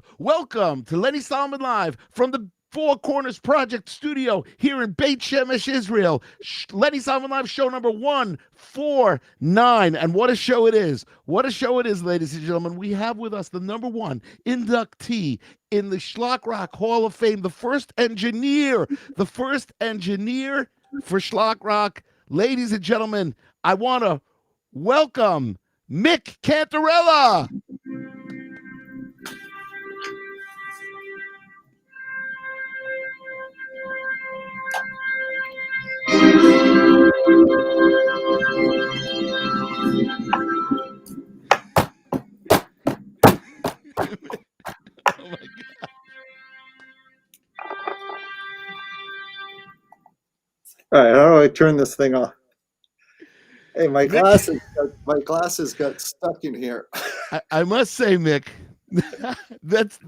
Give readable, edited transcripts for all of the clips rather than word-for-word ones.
Live. Welcome to Lenny Solomon Live from the Four Corners Project Studio here in Beit Shemesh, Israel. Lenny Solomon Live show number 149. And what a show it is. What a show it is, ladies and gentlemen. We have with us the number one inductee in the Shlock Rock Hall of Fame, the first engineer for Shlock Rock. Ladies and gentlemen, I want to welcome Mick Cantarella. Oh my God. All right, how do I turn this thing off? Hey, my glasses got stuck in here. I must say, Mick, that's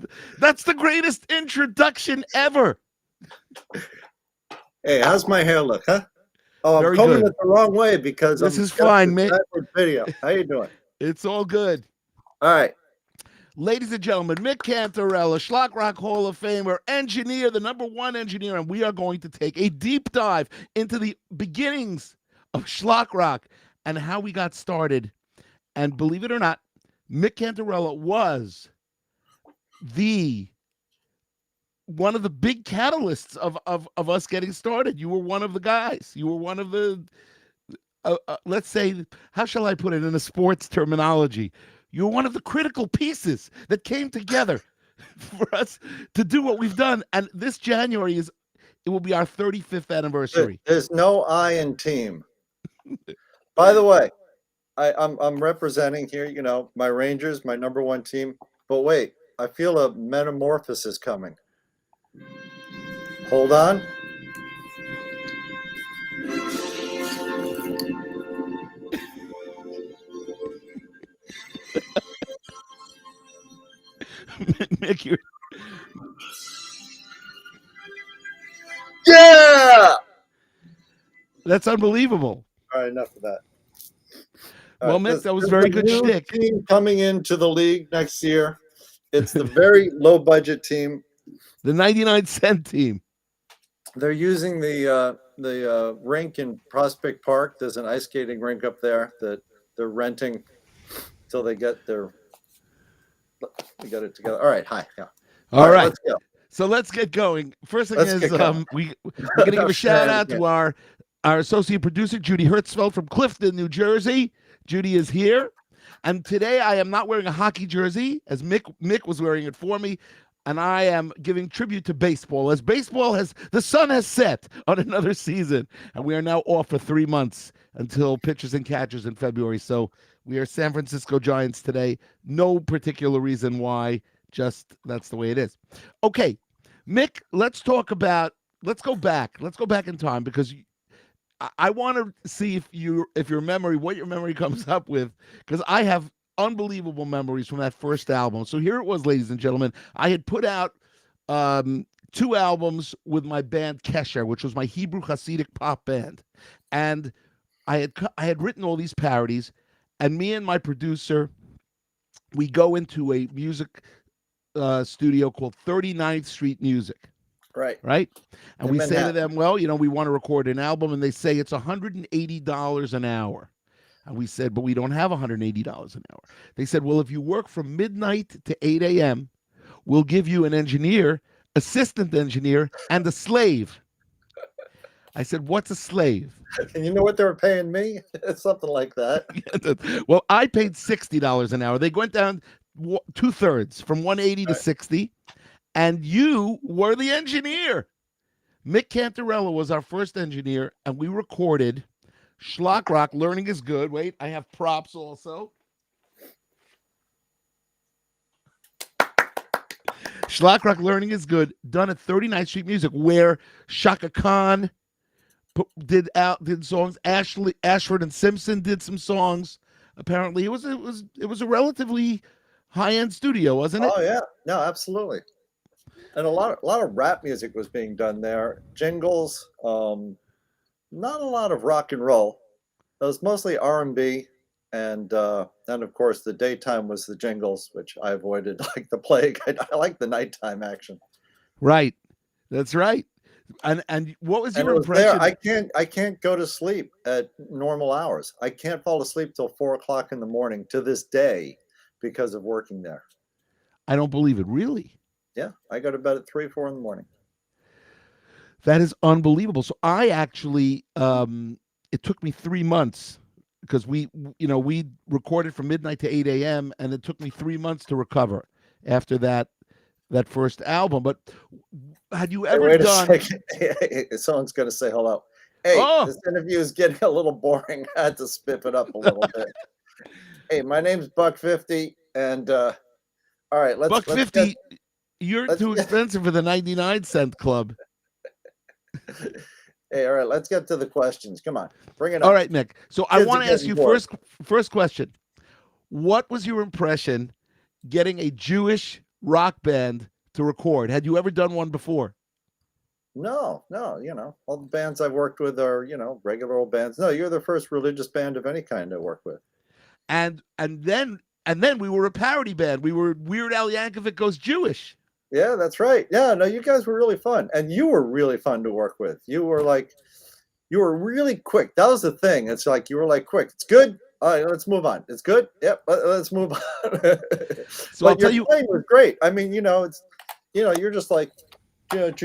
the greatest introduction ever. Hey, how's my hair look, huh? Oh, I'm Very combing good. it the wrong way because This is fine, Mick. Video. How you doing? It's all good. All right. Ladies and gentlemen, Mick Cantarella, Shlock Rock Hall of Famer, engineer, the number one engineer, and we are going to take a deep dive into the beginnings of Shlock Rock and how we got started. And believe it or not, Mick Cantarella was one of the big catalysts of us getting started. You were one of the guys. You were one of the, let's say, how shall I put it in a sports terminology? You were one of the critical pieces that came together for us to do what we've done. And this January it will be our 35th anniversary. There's no I in team. By the way, I'm representing here, you know, my Rangers, my number one team. But wait, I feel a metamorphosis coming. Hold on. Mick, you're... Yeah! That's unbelievable. All right, enough of that. Well, Mick, that was very good shtick. Team coming into the league next year. It's the very low budget team. The 99-cent team. They're using the rink in Prospect Park. There's an ice skating rink up there that they're renting till they get it together. All right, hi. Yeah. All right. Let's go. So let's get going. First thing is we're going to give a shout out to our associate producer, Judy Hertzfeld from Clifton, New Jersey. Judy is here. And today I am not wearing a hockey jersey, as Mick was wearing it for me. And I am giving tribute to baseball, as the sun has set on another season. And we are now off for 3 months until pitchers and catchers in February. So we are San Francisco Giants today. No particular reason why, just that's the way it is. Okay, Mick, let's go back in time, because I want to see what your memory comes up with, because I have unbelievable memories from that first album. So here it was, ladies and gentlemen. I had put out 2 albums with my band Kesher, which was my Hebrew Hasidic pop band, and I had written all these parodies. And me and my producer, we go into a music studio called 39th Street Music. Right. And we say to them, well, you know, we want to record an album, and they say it's $180 an hour. And we said, but we don't have $180 an hour. They said, well, if you work from midnight to 8 a.m., we'll give you an engineer, assistant engineer, and a slave. I said, what's a slave? And you know what they were paying me? Something like that. Well, I paid $60 an hour. They went down 2/3 from 180 to 60. And you were the engineer. Mick Cantarella was our first engineer, and we recorded Shlock Rock, Learning is Good. Wait, I have props also. Shlock Rock, Learning is Good, done at 39th Street Music, where Shaka Khan did songs. Ashford and Simpson did some songs. Apparently, it was a relatively high-end studio, wasn't it? Oh yeah, no, absolutely. And a lot of rap music was being done there. Jingles, not a lot of rock and roll. It was mostly R&B, And then, of course, the daytime was the jingles, which I avoided like the plague. I like the nighttime action. Right. That's right. And what was And your it was there. impression? I can't go to sleep at normal hours. I can't fall asleep till 4 o'clock in the morning to this day because of working there. I don't believe it. Really? Yeah, I go to bed at 3, 4 in the morning. That is unbelievable. So I actually, it took me 3 months because we recorded from midnight to 8 a.m. and it took me 3 months to recover after that first album. But had you ever wait done? A second. Hey, someone's going to say hello. Hey, this interview is getting a little boring. I had to spip it up a little bit. Hey, my name's Buck50, and all right, let's Buck50. You're too expensive for the 99-cent club. Hey, all right, let's get to the questions. Come on, bring it All up. right, Mick. So I want to ask you first question. What was your impression getting a Jewish rock band to record? Had you ever done one before? No. All the bands I've worked with are, regular old bands. No, you're the first religious band of any kind I work with. And then we were a parody band. We were Weird Al Yankovic Goes Jewish. Yeah, that's right. Yeah, no, you guys were really fun. And you were really fun to work with. You were really quick. That was the thing. It's like, you were like, quick. It's good. All right, let's move on. It's good. Yep, let's move on. So I'll tell you, playing was great. I mean, it's, you're just like, all right,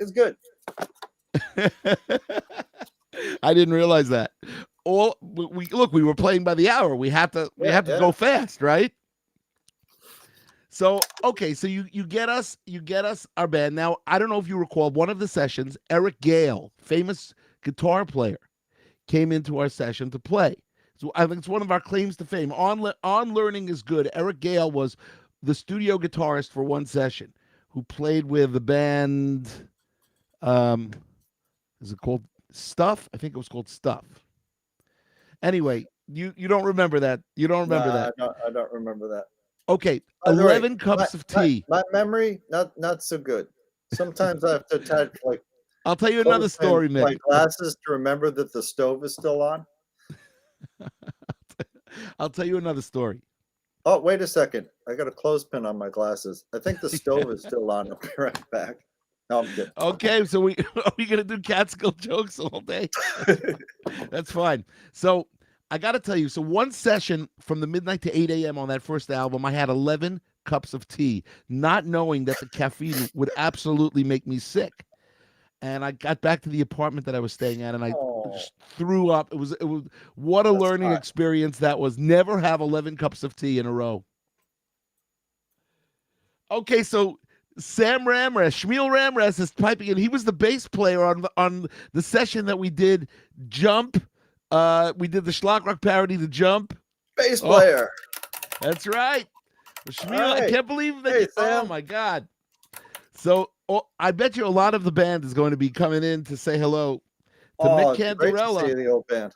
it's good. I didn't realize that. We were playing by the hour. We had to go fast, right? So okay, so you get us our band. Now I don't know if you recall one of the sessions. Eric Gale, famous guitar player, came into our session to play. So I think it's one of our claims to fame. On Learning is Good. Eric Gale was the studio guitarist for one session, who played with the band. Is it called Stuff? I think it was called Stuff. Anyway, you don't remember that. You don't remember that. I don't remember that. Okay, 11 cups of tea. My memory, not so good. Sometimes I have to attach I'll tell you another story, Mick. My glasses to remember that the stove is still on. I'll tell you another story. Oh, wait a second. I got a clothespin on my glasses. I think the stove is still on. I'll be right back. No, I'm kidding. Okay, so are we going to do Catskill jokes all day? That's fine. So I got to tell you, so one session from the midnight to 8 a.m. on that first album, I had 11 cups of tea, not knowing that the caffeine would absolutely make me sick. And I got back to the apartment that I was staying at, and I just threw up. It was what a learning experience that was. Never have 11 cups of tea in a row. Okay, so Shmuel Ramres is piping in. He was the bass player on the session that we did Jump. We did the Shlock Rock parody, The Jump. Bass player. That's right. Shmuel, right. I can't believe that. Hey, oh my God. So I bet you a lot of the band is going to be coming in to say hello to Mick Cantarella. Great to see the old band.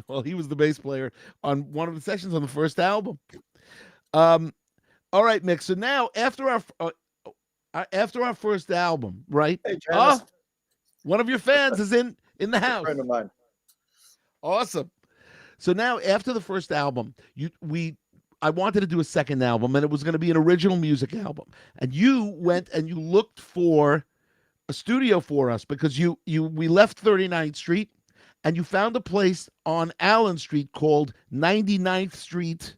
Well, he was the bass player on one of the sessions on the first album. All right, Mick. So now after our first album, right? Hey, Janice. One of your fans is in the house. A friend of mine. Awesome. So now after the first album, I wanted to do a second album, and it was going to be an original music album. And you went and you looked for a studio for us because we left 39th Street and you found a place on Allen Street called 99th Street.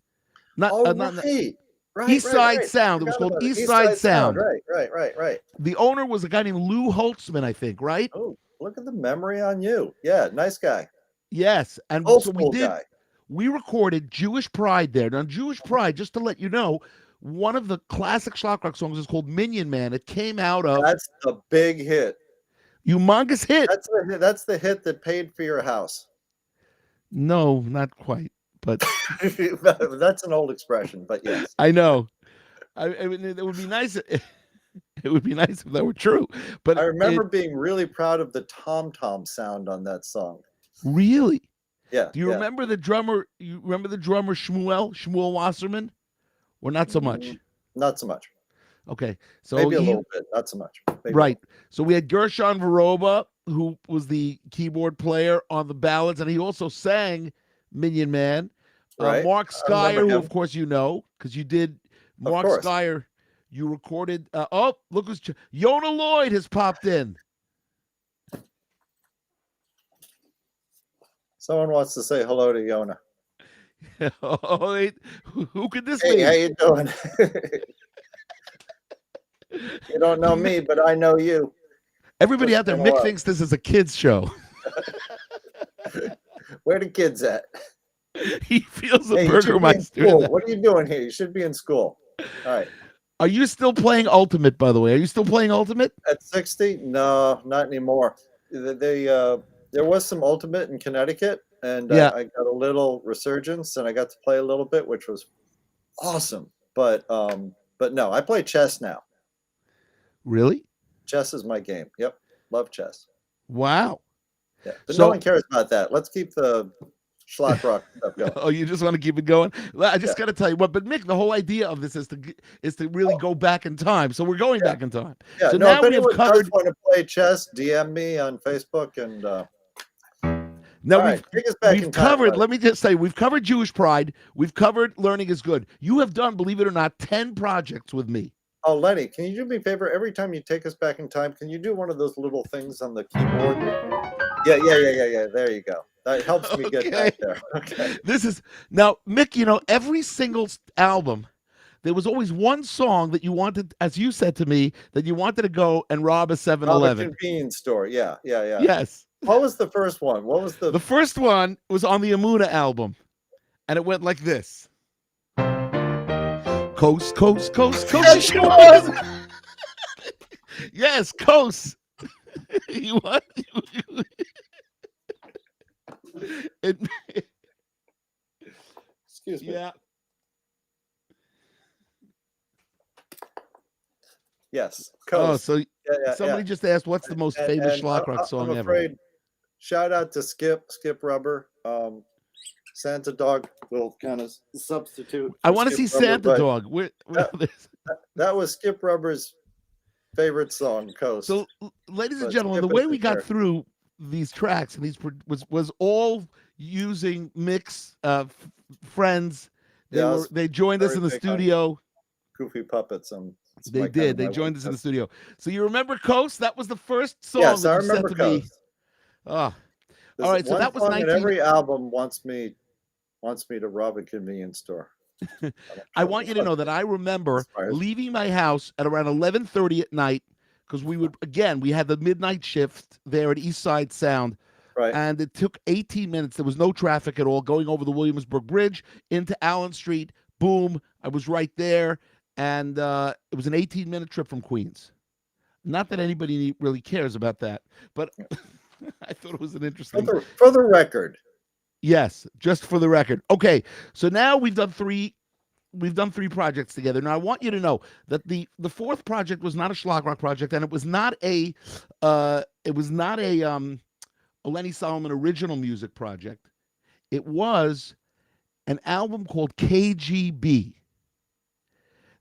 East Side Sound. It was called East Side Sound. Right. The owner was a guy named Lou Holtzman, I think, right? Oh, look at the memory on you. Yeah, nice guy. Yes. And Old so school guy. We recorded Jewish Pride there. Now, Jewish Pride, just to let you know, one of the classic Shlock Rock songs is called Minion Man. It came out of... That's the big hit. Humongous hit. That's the hit that paid for your house. No, not quite. But that's an old expression, but yes. I know. It would be nice. It would be nice if that were true. But I remember being really proud of the tom-tom sound on that song. Really? Yeah. Do you remember the drummer? You remember the drummer Shmuel Wasserman? Or not so much? Not so much. Okay. So maybe a little bit, not so much. Right. So we had Gershon Varoba who was the keyboard player on the ballads, and he also sang Minion Man. Right. Mark I remember Skyer, who him. of course you know, because you did. Of Mark course. Skyer, you recorded. Oh, look who's Yona Lloyd has popped in. Someone wants to say hello to Yona. Oh, who could this Hey, be? how you doing? You don't know me, but I know you. Everybody Just out there, been a Mick while. thinks this is a kids show. Where the kids at? He feels the Hey, you should be in Burgermeister. school. What are you doing here? You should be in school. All right. Are you still playing Ultimate, by the way? Are you still playing Ultimate? At 60? No, not anymore. There was some Ultimate in Connecticut, and Yeah. I got a little resurgence, and I got to play a little bit, which was awesome. But no, I play chess now. Really? Chess is my game. Yep, love chess. Wow. Yeah, but So- no one cares about that. Let's keep the Shlock Rock stuff going. Oh, you just want to keep it going? Well, I just got to tell you what. But Mick, the whole idea of this is to really go back in time. So we're going back in time. Yeah, So no, now if we have anyone covered. does want to play chess, DM me on Facebook, and Now all right, take us back in we've time, covered. Lenny. Let me just say, we've covered Jewish Pride. We've covered Learning is Good. You have done, believe it or not, 10 projects with me. Oh, Lenny, can you do me a favor? Every time you take us back in time, can you do one of those little things on the keyboard? Yeah. There you go. That helps me get back there. Okay. This is now, Mick. You know, every single album, there was always one song that you wanted, as you said to me, that you wanted to go and rob a 7-Eleven. Convenience store. Yeah. Yes. What was the first one? What was The first one was on the Amuna album, and it went like this. Coast, coast, coast, coast. Yes, coast. You what? Excuse me. Yeah. Yes. Oh, Coast. so yeah, somebody just asked, what's the most famous Schlock Rock song I'm ever? afraid, shout out to Skip Rubber. Santa Dog will kind of substitute. I want to Skip see Rubber, Santa but Dog. that was Skip Rubber's favorite song, Coast. So, ladies and But gentlemen, the Skip way is we the got character. through these tracks and these was all using Mick's friends. They joined us in the studio. Goofy puppets. They did. They joined us in the studio. So you remember Coast? That was the first song. Yes, that I you sent remember to me. Coast. Oh, There's all right. So one that was song 19. in every album wants me to rob a convenience store. I want you to know that I remember leaving my house at around 11:30 at night because we had the midnight shift there at East Side Sound. Right. And it took 18 minutes. There was no traffic at all going over the Williamsburg Bridge into Allen Street. Boom. I was right there. And it was an 18-minute trip from Queens. Not that anybody really cares about that, but I thought it was an interesting. For the record. Yes, just for the record. Okay, so now we've done three projects together. Now I want you to know that the fourth project was not a Shlock Rock project, and it was not a Lenny Solomon original music project. It was an album called KGB.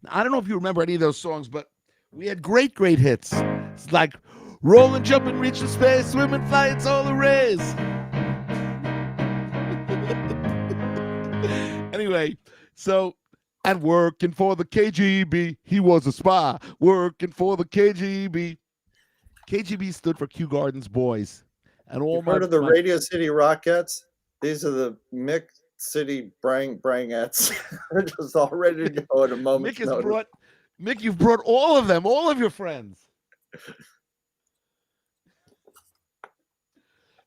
Now, I don't know if you remember any of those songs, but we had great hits. It's like roll and jump and reach the space, swim and fly, it's all a race. Anyway, so, and working for the KGB, he was a spy, working for the KGB. KGB stood for Kew Gardens Boys. And all You've heard of the Radio City Rockettes? These are the Mick City Brangettes. They're just all ready to go at a moment's notice. Mick, you've brought all of them, all of your friends.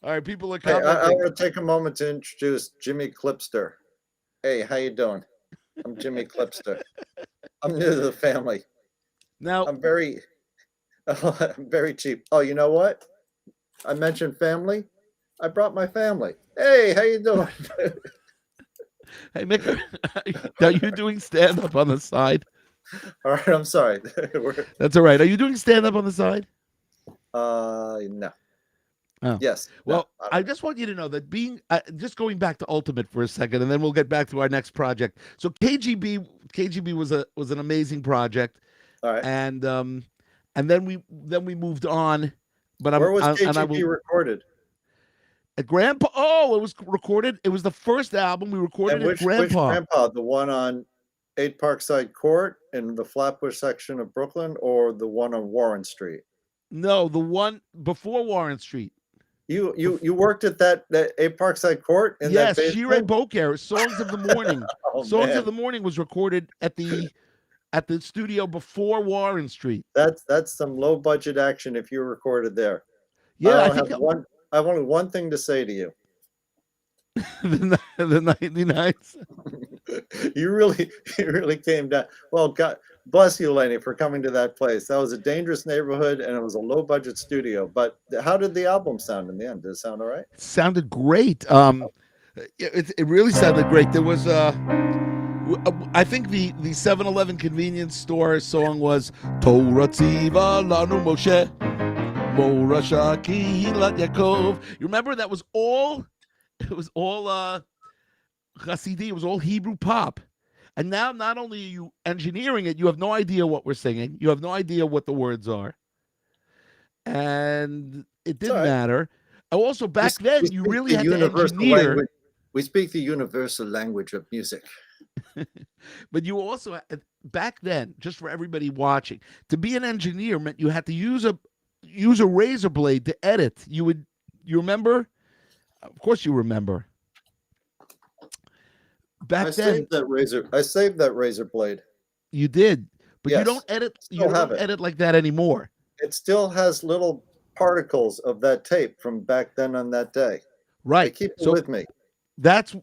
All right, people are commenting. I want to take a moment to introduce Jimmy Clipster. Hey, how you doing? I'm Jimmy Clipster. I'm new to the family. Now I'm very cheap. Oh, you know what? I mentioned family. I brought my family. Hey, how you doing? Hey, Mick, are you doing stand-up on the side? All right, I'm sorry. That's all right. Are you doing stand-up on the side? No. Oh. Yes. Well, no, I just want you to know that just going back to Ultimate for a second, and then we'll get back to our next project. So KGB was an amazing project. All right. And then we moved on But Where was and I KGP will recorded? at Grandpa. Oh, it was recorded. It was the first album we recorded And at Grandpa. which Grandpa? The one on 8 Parkside Court in the Flatbush section of Brooklyn, or the one on Warren Street? No, the one before Warren Street. You worked at that 8 Parkside Court in that basement? Shire Boker, Songs of the Morning. Oh, Songs man. of the Morning was recorded at the studio before Warren Street. That's some low budget action if you recorded there. Yeah, I have only one thing to say to you. the 99s. You really came down. Well, God bless you, Lenny, for coming to that place. That was a dangerous neighborhood, and it was a low budget studio. But how did the album sound in the end? Did it sound all right? It sounded great. It really sounded great. There was I think the 7-Eleven convenience store song was Torah Tziva Lanu Moshe Morasha Kihilat Yaakov. You remember that was all. It was all Hasidim. It was all Hebrew pop. And now, not only are you engineering it, you have no idea what we're singing. You have no idea what the words are. And it didn't matter. Also, back then, you really had to engineer. We speak the universal language of music. But you also, back then, just for everybody watching, to be an engineer meant you had to use a razor blade to edit. You remember? Of course you remember. I saved that razor blade. You did, but yes. You don't edit like that anymore. It still has little particles of that tape from back then on that day. Right. Keep it with me. That's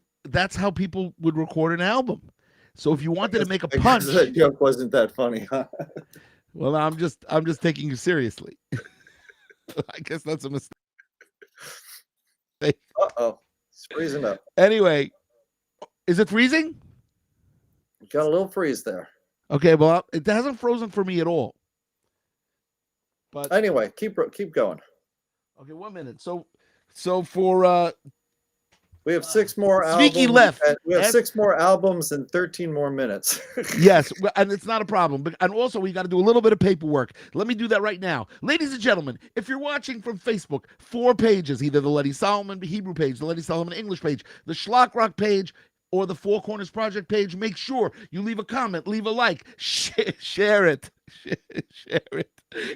how people would record an album. So if you wanted to make a punch, that joke wasn't that funny, huh? Well, I'm just taking you seriously. I guess that's a mistake. Uh-oh. It's freezing up. Anyway, is it freezing? Got a little freeze there. Okay, well, it hasn't frozen for me at all. But anyway, keep going. Okay, 1 minute. So for we have 6 more albums. Left. We have 6 more albums and 13 more minutes. Yes, and it's not a problem. And also, we got to do a little bit of paperwork. Let me do that right now. Ladies and gentlemen, if you're watching from Facebook, 4 pages, either the Lenny Solomon Hebrew page, the Lenny Solomon English page, the Shlock Rock page, or the Four Corners Project page, make sure you leave a comment, leave a like, share it. Share it.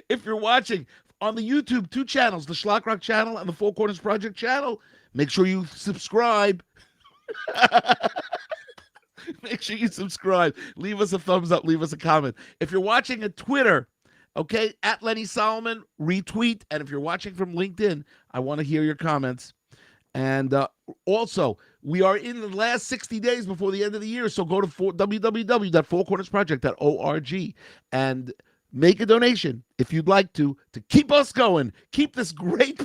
If you're watching on the YouTube, 2 channels, the Shlock Rock channel and the Four Corners Project channel, make sure you subscribe. Make sure you subscribe. Leave us a thumbs up. Leave us a comment. If you're watching at Twitter, okay, at Lenny Solomon, retweet. And if you're watching from LinkedIn, I want to hear your comments. And also, we are in the last 60 days before the end of the year. So go to www.fourcornersproject.org and make a donation if you'd like to keep us going, keep this great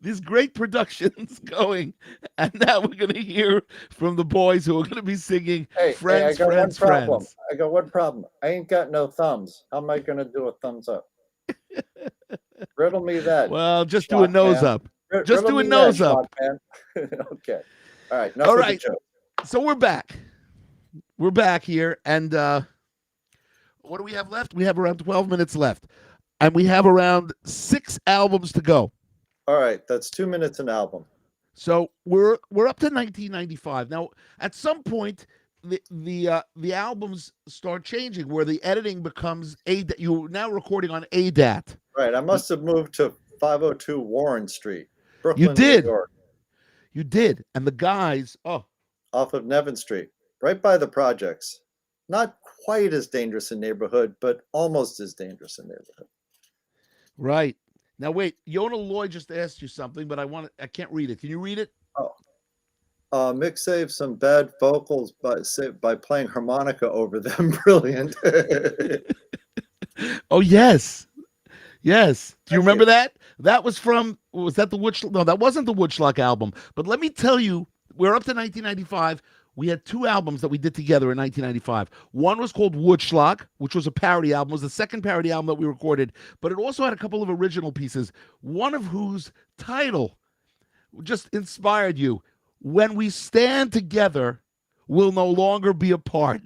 these great productions going. And now we're going to hear from the boys who are going to be singing Friends, Friends, Friends. I got one problem. I ain't got no thumbs. How am I going to do a thumbs up? Riddle me that. Well, just do a nose up. Just do a nose up. Okay. All right. All right. So we're back. We're back here. And what do we have left? We have around 12 minutes left. And we have around 6 albums to go. All right. That's 2 minutes an album. So we're up to 1995. Now, at some point, the albums start changing where the editing becomes you're now recording on ADAT. Right. I must have moved to 502 Warren Street, Brooklyn, You did. New York. You did. And the guys, off of Nevin Street, right by the projects. Not quite as dangerous a neighborhood, but almost as dangerous a neighborhood. Right. Now, wait, Yona Lloyd just asked you something, but I can't read it. Can you read it? Mick saved some bad vocals by playing harmonica over them. Brilliant. Oh, yes. Yes. Do you remember that? That was that the Woodschlock? No, that wasn't the Woodschlock album. But let me tell you, we're up to 1995. We had 2 albums that we did together in 1995. One was called Woodschlock, which was a parody album. It was the second parody album that we recorded. But it also had a couple of original pieces, one of whose title just inspired you. When we stand together, we'll no longer be apart.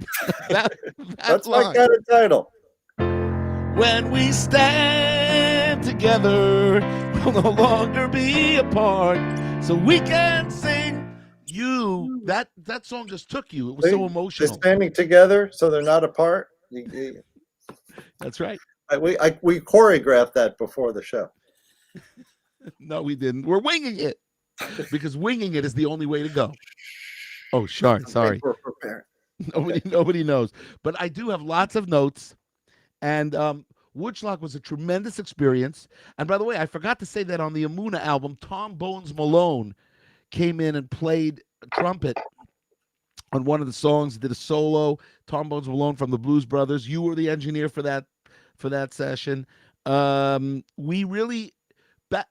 That's my kind of title. When we stand together. We'll no longer be apart. So we can sing you. That song just took you. It was so emotional. They're standing together, so they're not apart. That's right. We choreographed that before the show. No, we didn't. We're winging it because winging it is the only way to go. Oh, sorry. We're prepared. Nobody knows. But I do have lots of notes. And Woodschlock was a tremendous experience. And by the way, I forgot to say that on the Amuna album, Tom Bones Malone came in and played trumpet on one of the songs, did a solo. Tom Bones Malone from the Blues Brothers. You were the engineer for that session. We really,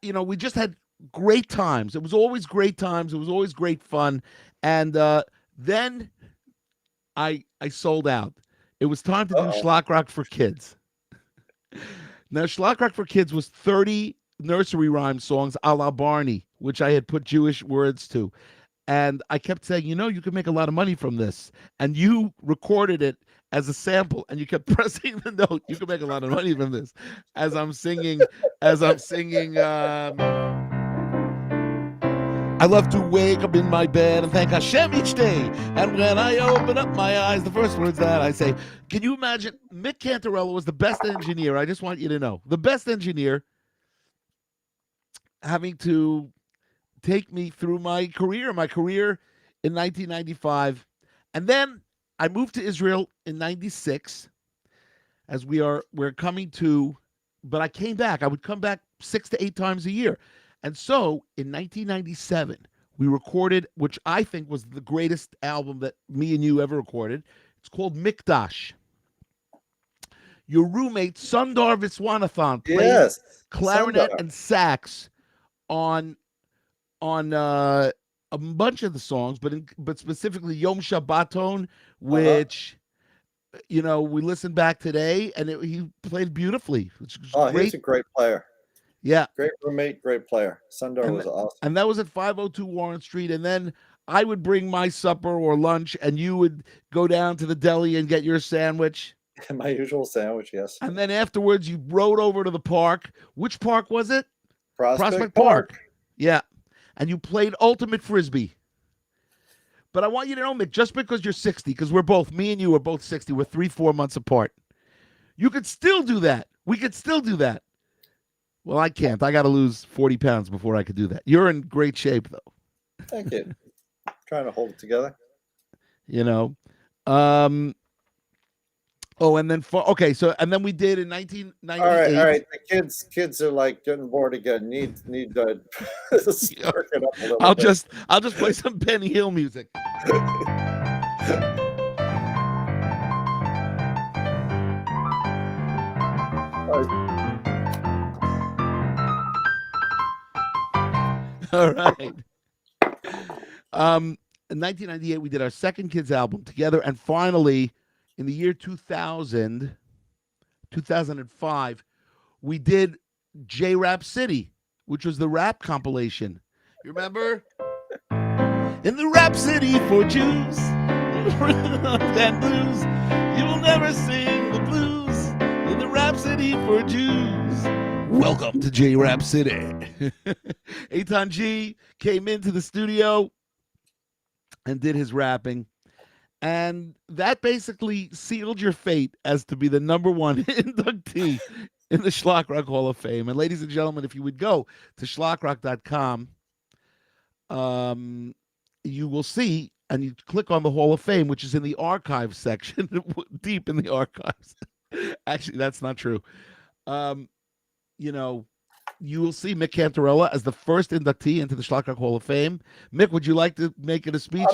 we just had great times. It was always great times. It was always great fun. And then I sold out. It was time to do Shlock Rock for Kids. Now, Shlock Rock for Kids was 30 nursery rhyme songs a la Barney, which I had put Jewish words to. And I kept saying, you can make a lot of money from this. And you recorded it as a sample, and you kept pressing the note. You can make a lot of money from this. As I'm singing, I love to wake up in my bed and thank Hashem each day. And when I open up my eyes, the first words that I say, can you imagine? Mick Cantarella was the best engineer. I just want you to know. The best engineer having to take me through my career in 1995. And then I moved to Israel in 96 as we're coming to, but I came back. I would come back 6 to 8 times a year. And so in 1997, we recorded, which I think was the greatest album that me and you ever recorded. It's called Mikdash. Your roommate, Sundar Viswanathan, played clarinet and sax on a bunch of the songs, but specifically Yom Shabbaton, which we listened back today, and he played beautifully. He's a great player. Yeah. Great roommate, great player. Sundar was awesome. And that was at 502 Warren Street. And then I would bring my supper or lunch, and you would go down to the deli and get your sandwich. My usual sandwich, yes. And then afterwards, you rode over to the park. Which park was it? Prospect Park. Yeah. And you played Ultimate Frisbee. But I want you to know, Mick, just because you're 60, because me and you are both 60, we're 3-4 months apart. You could still do that. We could still do that. Well, I can't. I got to lose 40 pounds before I could do that. You're in great shape, though. Thank you. Trying to hold it together. And then we did in 1998. All right. The kids are like getting bored again. Need to spark it up a little bit. I'll just play some Benny Hill music. All right. In 1998, we did our second kids album together, and finally, in the year 2005, we did J-Rap City, which was the rap compilation. You remember? In the Rap City for Jews, and blues, you will never sing the blues. In the Rap City for Jews. Welcome to J-Rap City. Eitan G came into the studio and did his rapping. And that basically sealed your fate as to be the number one inductee in the Shlock Rock Hall of Fame. And ladies and gentlemen, if you would go to schlockrock.com, you will see, and you click on the Hall of Fame, which is in the archives section, deep in the archives. Actually, that's not true. You will see Mick Cantarella as the first inductee into the Shlock Rock Hall of Fame. Mick, would you like to make it a speech?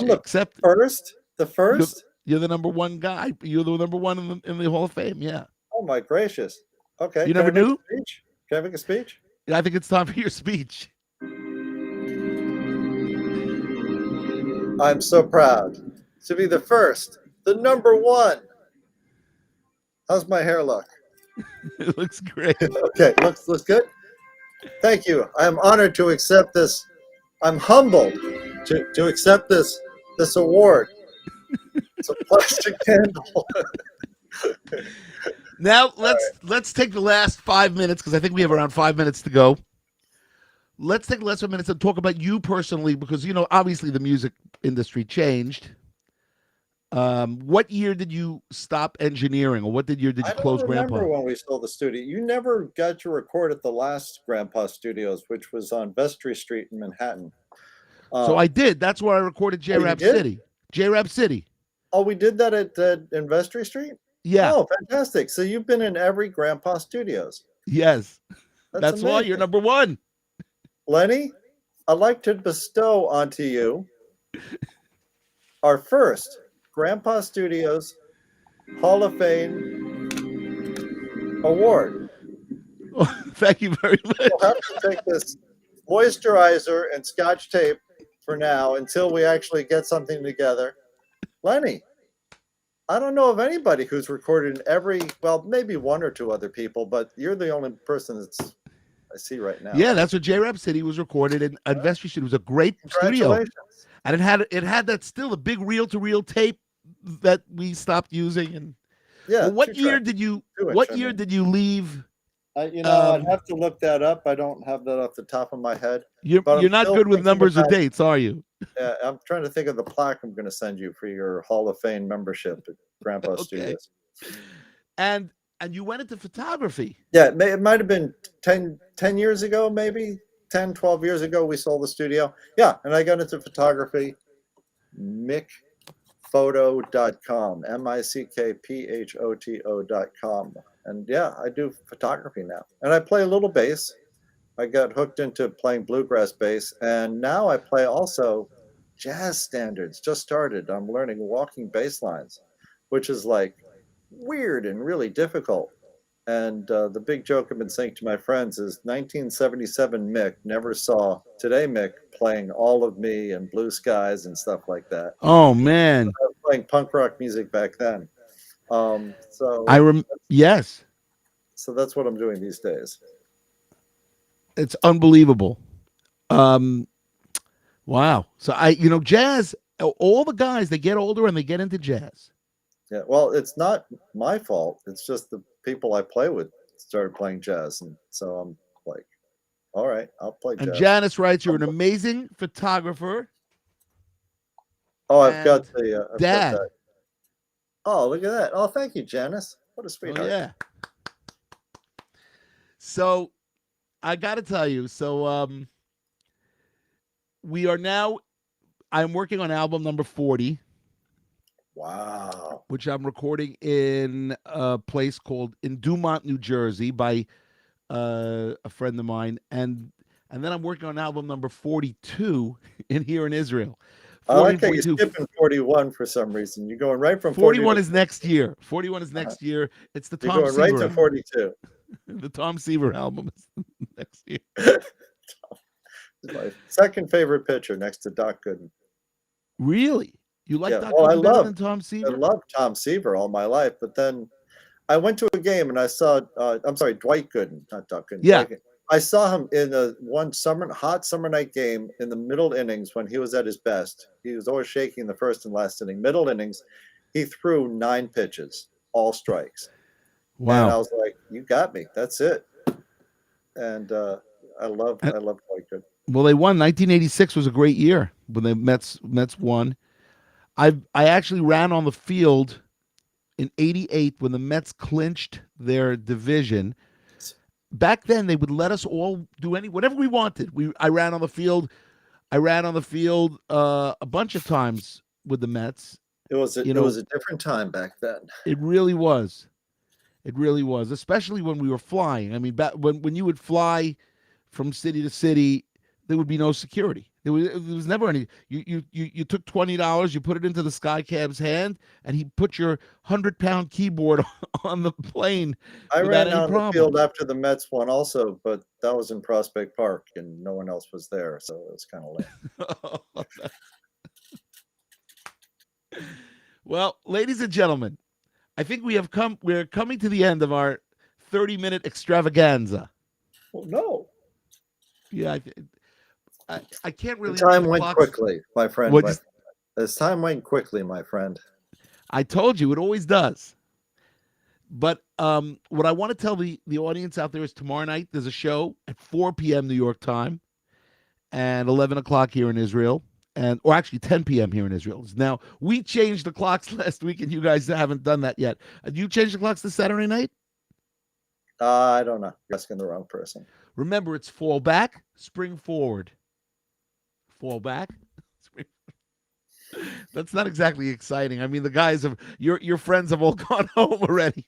The first? You're the number one guy. You're the number one in the Hall of Fame, yeah. Oh, my gracious. Okay. You never knew? Can I make a speech? I think it's time for your speech. I'm so proud to be the first, the number one. How's my hair look? It looks great. Okay, looks good. Thank you. I'm honored to accept this. I'm humbled to accept this award. It's a plastic candle. Now let's take the last 5 minutes because I think we have around 5 minutes to go. Let's take the last 5 minutes and talk about you personally because obviously the music industry changed. What year did you stop engineering, or what year did you close I don't Grandpa? remember when we sold the studio. You never got to record at the last Grandpa Studios, which was on Vestry Street in Manhattan. So I did. That's where I recorded J-Rap City. J-Rap City. Oh, we did that in Vestry Street? Yeah. Oh, fantastic. So you've been in every Grandpa Studios. Yes. That's why you're number one. Lenny, I'd like to bestow onto you our first Grandpa Studios Hall of Fame award. Oh, thank you very much. We'll have to take this moisturizer and Scotch tape for now until we actually get something together. Lenny, I don't know of anybody who's recorded in maybe one or two other people, but you're the only person I see right now. Yeah, that's what J-Rap City was recorded in Vestry Street. It was a great studio. And it had that still a big reel-to-reel tape that we stopped using. And what year did you leave? I'd have to look that up. I don't have that off the top of my head. You're not good with numbers or dates, are you? Yeah, I'm trying to think of the plaque I'm going to send you for your Hall of Fame membership at Grandpa Studios. And you went into photography. Yeah, it might have been 10 years ago, maybe 10, 12 years ago we sold the studio. Yeah, and I got into photography. mickphoto.com, mickphoto.com. And yeah, I do photography now. And I play a little bass. I got hooked into playing bluegrass bass. And now I play also jazz standards. Just started. I'm learning walking bass lines, which is like weird and really difficult. And the big joke I've been saying to my friends is 1977 Mick never saw today Mick playing All of Me and Blue Skies and stuff like that. Oh, man. I was playing punk rock music back then. Yes. So that's what I'm doing these days. It's unbelievable. Wow. So jazz, all the guys, they get older and they get into jazz. Yeah. Well, it's not my fault. It's just the people I play with started playing jazz. And so I'm like, all right, I'll play jazz. And Janice writes, you're an amazing photographer. Oh, I've got dad. Got that. Oh, look at that. Oh, thank you, Janice. What a sweetheart. Oh, yeah. So I got to tell you, I'm working on album number 40. Wow. Which I'm recording in a place called in Dumont, New Jersey by a friend of mine. And then I'm working on album number 42 here in Israel. I like how you're skipping 41 for some reason. You're going right from 41 is next year. 41 is next year. It's the Tom Seaver. You're going right to 42. The Tom Seaver album is next year. My second favorite pitcher next to Doc Gooden. Really? You like Doc Gooden better than Tom Seaver? I love Tom Seaver all my life, but then I went to a game and I saw Dwight Gooden, not Doc Gooden. Yeah. I saw him in one hot summer night game in the middle innings when he was at his best. He was always shaking the first and last inning. Middle innings, he threw 9 pitches, all strikes. Wow! And I was like, "You got me. That's it." And I love Dwight Gooden. Well, they won. 1986 was a great year when the Mets won. I actually ran on the field in '88 when the Mets clinched their division. Back then, they would let us all do whatever we wanted. I ran on the field. a bunch of times with the Mets. It was a different time back then. It really was. It really was, especially when we were flying. I mean, back when you would fly from city to city, there would be no security. There was never any. You took $20, you put it into the Skycab's hand, and he put your 100-pound keyboard on the plane. I ran on the field after the Mets won also, but that was in Prospect Park, and no one else was there, so it was kind of lame. Well, ladies and gentlemen, I think we're coming to the end of our 30-minute extravaganza. Well, no. Yeah, I can't really. The time went quickly, my friend. As time went quickly, my friend. I told you, it always does. But what I want to tell the audience out there is tomorrow night there's a show at 4 p.m. New York time and 11 o'clock here in Israel, or actually 10 p.m. here in Israel. Now, we changed the clocks last week, and you guys haven't done that yet. You changed the clocks to Saturday night? I don't know. You're asking the wrong person. Remember, it's fall back, spring forward. Fall back, spring. That's not exactly exciting. I mean, the guys of your friends have all gone home already.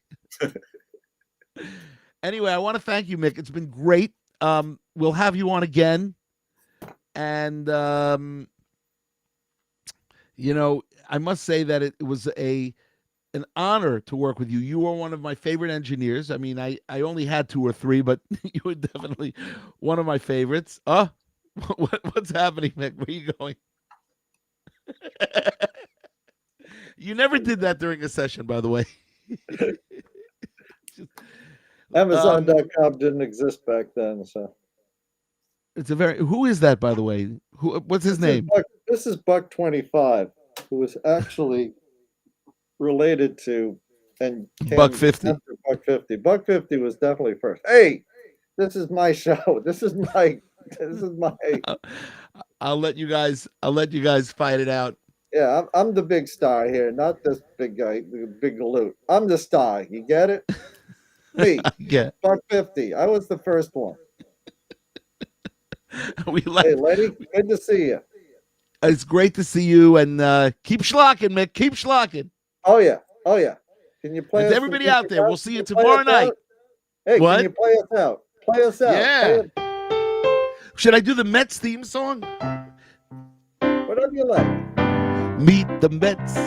Anyway, I want to thank you, Mick. It's been great. We'll have you on again. And, I must say that it was an honor to work with you. You were one of my favorite engineers. I mean, I only had 2 or 3, but you were definitely one of my favorites. What's happening, Mick? Where are you going? You never did that during a session, by the way. Amazon.com didn't exist back then, so. It's who is that, by the way? What's his name? This is Buck 25, who was actually related to Buck 50. Buck 50. Buck 50 was definitely first. Hey, this is my show. This is my I'll let you guys fight it out. Yeah, I'm the big star here, not this big guy, the big galoot. I'm the star. You get it? Me. Yeah. Buck 50. I was the first one. Hey, Lenny, good to see you. It's great to see you, and keep schlocking, Mick. Keep schlocking. Oh yeah. Can you play? And everybody out there, we'll see you tomorrow night. Hey, what? Can you play us out? Play us out. Yeah. Should I do the Mets theme song? Whatever you like. Meet the Mets.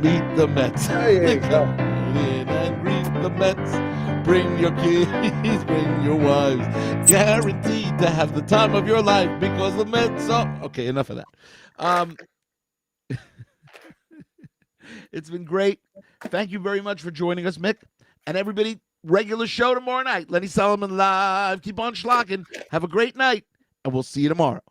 Meet the Mets. There you go. In and greet the Mets. Bring your kids, bring your wives. Guaranteed to have the time of your life because the Mets are... Okay, enough of that. It's been great. Thank you very much for joining us, Mick. And everybody, regular show tomorrow night. Lenny Solomon Live. Keep on schlocking. Have a great night, and we'll see you tomorrow.